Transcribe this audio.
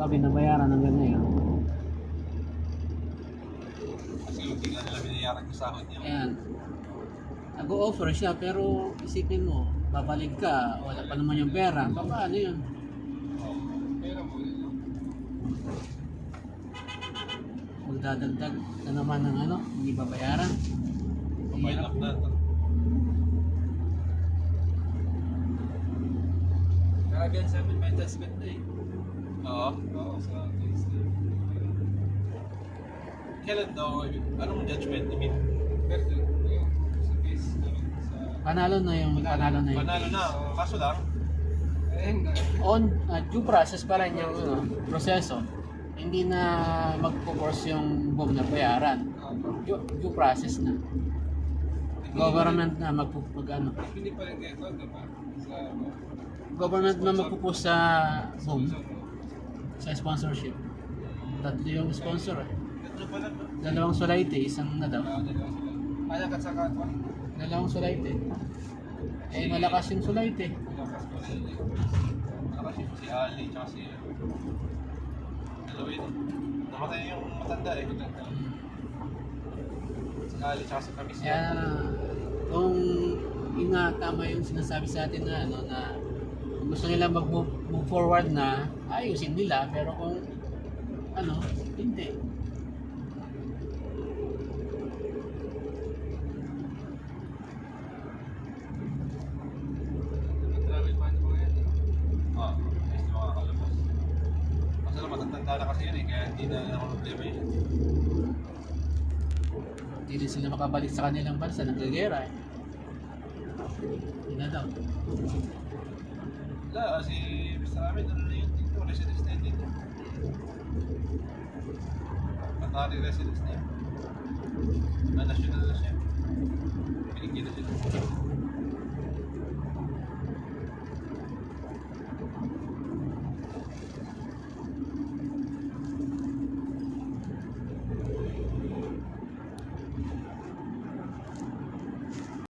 binabayaran ng ganyan. Kasi hindi nga nila binayaran yung sahod niya. Ayan. Nag-o-offer siya pero isipin mo, babalik ka, wala pa naman yung pera. Paano yun? Oh, pera mo yun. Magdadagdag na naman ng ano, hindi babayaran. Papailap na ito. Kagabihan sa amin, may judgment na eh. Oo. Oo, sa Tuesday. Kailan daw? Anong judgment? I mean, Pero yung sa case namin sa... Panalo na yung panalo case. na. Kaso lang, On due process pa rin yung proseso. Hindi na magpo-force yung BOM na bayaran. Due process na. Government na ano. Hindi pa rin kayo ito, diba? Sa... Government na magpo-push sa BOM sa sponsorship. Tatlo yung sponsor eh. ito pala no? Dalawang Solaite, isang na daw. Kaya ka sa katwa? Dalawang Solaite. Eh malakas yung Solaite. Malakas yung si Ali, tsaka si... Dalawa yun. Namatay yung matanda eh. Si Ali, tsaka si Kamis. Kaya kung yun nga tama yung sinasabi sa atin na ano na kung gusto nila mag-move forward na ayusin nila pero kung ano hindi. Travel ban mo yan. Oo, ayos na makakalabas. Kasi lang matatanda na kasi yun eh, kaya hindi na naman problema yun. Hindi din sila makabalik sa kanilang bansa, nagkagera eh. Hindi na daw. Wala, si Mr. Ahmed, ano na yun dito, residence na yun dito. Patari residence na yun. Na national na siya. Binigyan na siya.